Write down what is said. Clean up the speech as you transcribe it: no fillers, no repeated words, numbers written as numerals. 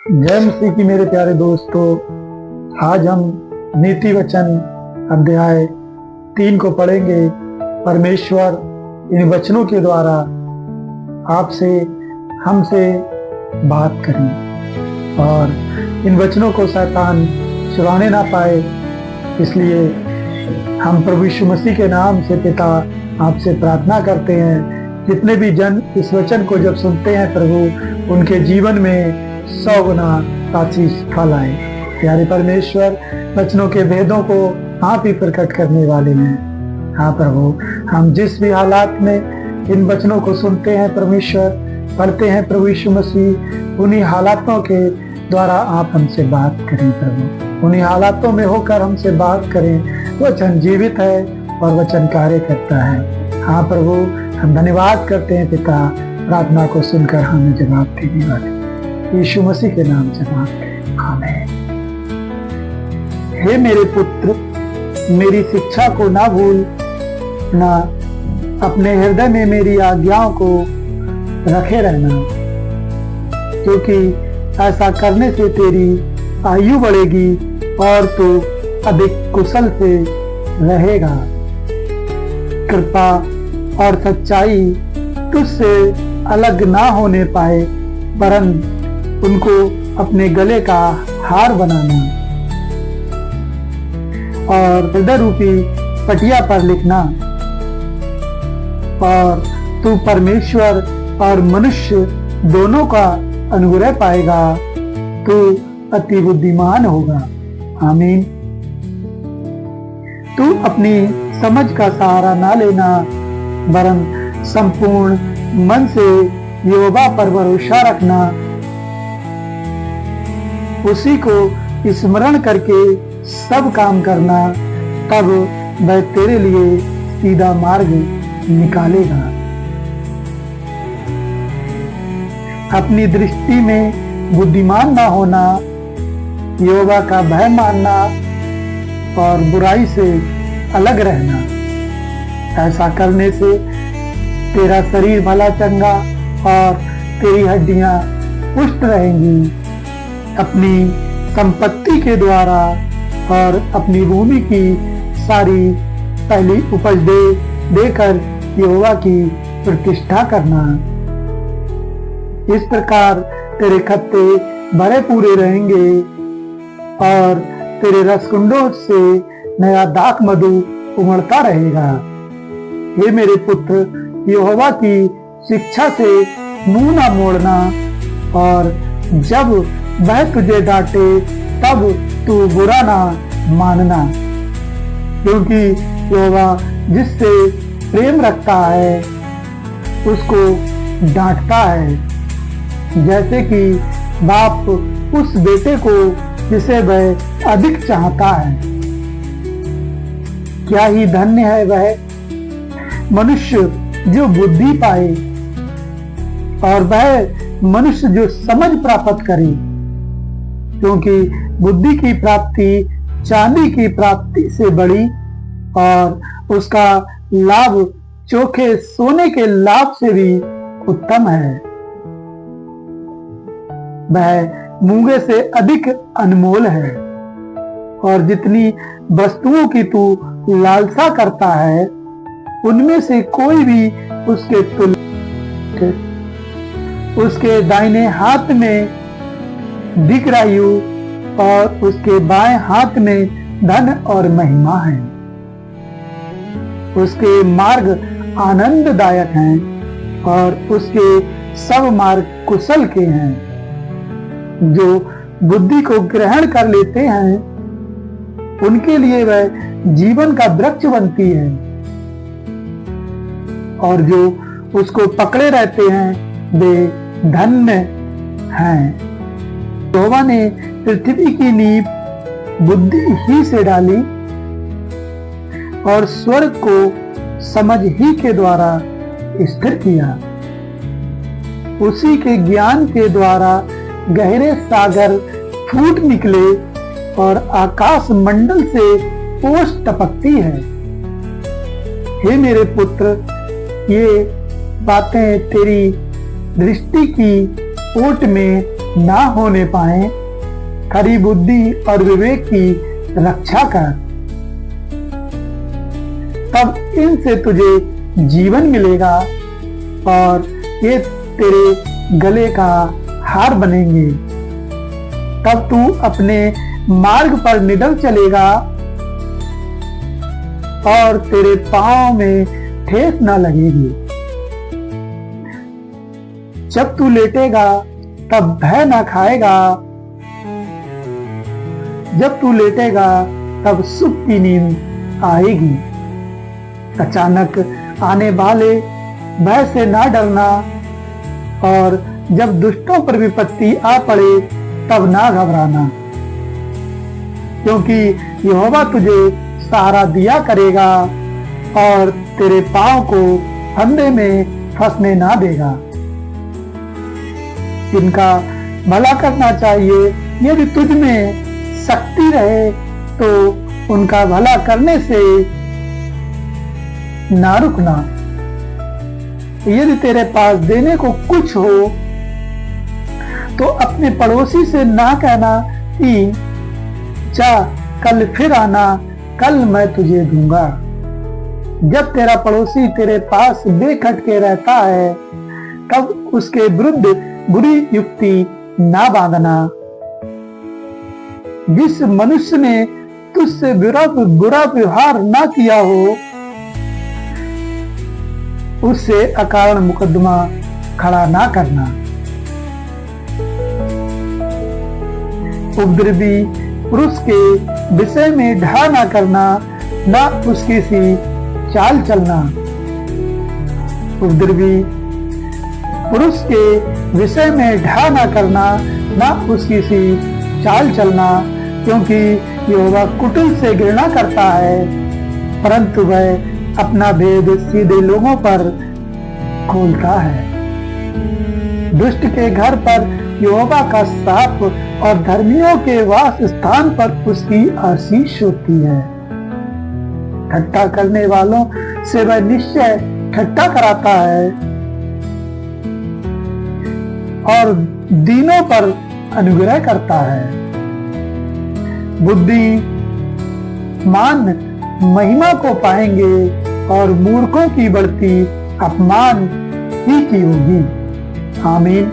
जय मसीह की मेरे प्यारे दोस्तों, आज हम नीति वचन अध्याय 3 को पढ़ेंगे। परमेश्वर इन वचनों के द्वारा आपसे हमसे बात करें और इन वचनों को शैतान चुराने ना पाए, इसलिए हम प्रभु यीशु मसीह के नाम से पिता आपसे प्रार्थना करते हैं। जितने भी जन इस वचन को जब सुनते हैं प्रभु, उनके जीवन में 100 गुना आशीष फल आए। प्यारे परमेश्वर, वचनों के भेदों को आप ही प्रकट करने वाले हैं। हाँ प्रभु, हम जिस भी हालात में इन वचनों को सुनते हैं परमेश्वर, पढ़ते हैं प्रभु यीशु मसीह, उन्हीं हालातों के द्वारा आप हमसे बात करें प्रभु। उन्हीं हालातों में होकर हमसे बात करें। वचन जीवित है और वचन कार्य करता है। हाँ प्रभु, हम धन्यवाद करते हैं पिता, प्रार्थना को सुनकर हमें जवाब देने वाले यीशु मसीह के नाम से मांगते हैं, आमीन। हे मेरे पुत्र, मेरी शिक्षा को ना भूलना, अपने हृदय में मेरी आज्ञाओं को रखे रहना, क्योंकि ऐसा करने से तेरी आयु बढ़ेगी और तू अधिक कुशल से रहेगा। कृपा और सच्चाई तुझसे अलग ना होने पाए, वरन उनको अपने गले का हार बनाना और हृदय रूपी पटिया पर लिखना। और तू परमेश्वर और मनुष्य दोनों का अनुग्रह पाएगा। तू अति बुद्धिमान होगा, आमीन। तू अपनी समझ का सहारा ना लेना, वरन संपूर्ण मन से यहोवा पर भरोसा रखना। उसी को स्मरण करके सब काम करना, तब वह तेरे लिए सीधा मार्ग निकालेगा। अपनी दृष्टि में बुद्धिमान ना होना, यहोवा का भय मानना और बुराई से अलग रहना। ऐसा करने से तेरा शरीर भला चंगा और तेरी हड्डियां पुष्ट रहेंगी। अपनी संपत्ति के द्वारा और अपनी भूमि की सारी पहली उपज देकर यहोवा की प्रतिष्ठा करना। इस प्रकार तेरे खत्ते भरे पूरे रहेंगे और तेरे रसकुंडों से नया दाख मधु उमड़ता रहेगा। हे मेरे पुत्र, यहोवा की शिक्षा से मुंह ना मोड़ना, और जब वह तुझे डांटे तब तू बुरा ना मानना, क्योंकि यहोवा जिससे प्रेम रखता है उसको डांटता है, जैसे कि बाप उस बेटे को जिसे वह अधिक चाहता है। क्या ही धन्य है वह मनुष्य जो बुद्धि पाए और वह मनुष्य जो समझ प्राप्त करे, क्योंकि बुद्धि की प्राप्ति चांदी की प्राप्ति से बड़ी और उसका लाभ चोखे सोने के लाभ से भी उत्तम है। वह मूंगे से अधिक अनमोल है, और जितनी वस्तुओं की तू लालसा करता है, उनमें से कोई भी उसके तुल्य। उसके दाहिने हाथ में दीर्घायु और उसके बाएं हाथ में धन और महिमा है। उसके मार्ग आनंददायक हैं और उसके सब मार्ग कुशल के हैं। जो बुद्धि को ग्रहण कर लेते हैं, उनके लिए वह जीवन का वृक्ष बनती है, और जो उसको पकड़े रहते हैं वे धन्य हैं। यहोवा ने पृथ्वी की नींव बुद्धि ही से डाली और स्वर्ग को समझ ही के द्वारा स्थिर किया। उसी के ज्ञान के द्वारा गहरे सागर फूट निकले और आकाश मंडल से ओस टपकती है। हे मेरे पुत्र, ये बातें तेरी दृष्टि की ओट में ना होने पाए, खरी बुद्धि और विवेक की रक्षा कर। तब इनसे तुझे जीवन मिलेगा और ये तेरे गले का हार बनेंगे। तब तू अपने मार्ग पर निडल चलेगा और तेरे पांव में ठेस न लगेगी। जब तू लेटेगा तब भय न खाएगा, जब तू लेटेगा तब सुख की नींद आएगी। अचानक आने वाले भय से ना डरना और जब दुष्टों पर विपत्ति आ पड़े तब ना घबराना, क्योंकि यहोवा तुझे सहारा दिया करेगा और तेरे पांव को फंदे में फंसने ना देगा। इनका भला करना चाहिए, यदि तुझ में शक्ति रहे तो उनका भला करने से ना रुकना। यदि तेरे पास देने को कुछ हो तो अपने पड़ोसी से ना कहना कि जा कल फिर आना, कल मैं तुझे दूंगा। जब तेरा पड़ोसी तेरे पास बेखटके रहता है तब उसके विरुद्ध बुरी युक्ति ना बांधना। जिस मनुष्य ने तुझसे बुरा व्यवहार ना किया हो उससे अकारण मुकदमा खड़ा ना करना। उपद्रवी पुरुष के विषय में ढा ना करना, ना उसकी सी चाल चलना। उपद्रवी पुरुष के विषय में ढा ना करना, ना उसकी सी चाल चलना, क्योंकि यहोवा कुटिल से घृणा करता है, परंतु वह अपना भेद सीधे लोगों पर खोलता है। दुष्ट के घर पर यहोवा का शाप और धर्मियों के वास स्थान पर उसकी आशीष होती है। ठट्ठा करने वालों से वह निश्चय ठट्ठा कराता है और दीनों पर अनुग्रह करता है। बुद्धिमान महिमा को पाएंगे और मूर्खों की बढ़ती अपमान ही की होगी। आमीन।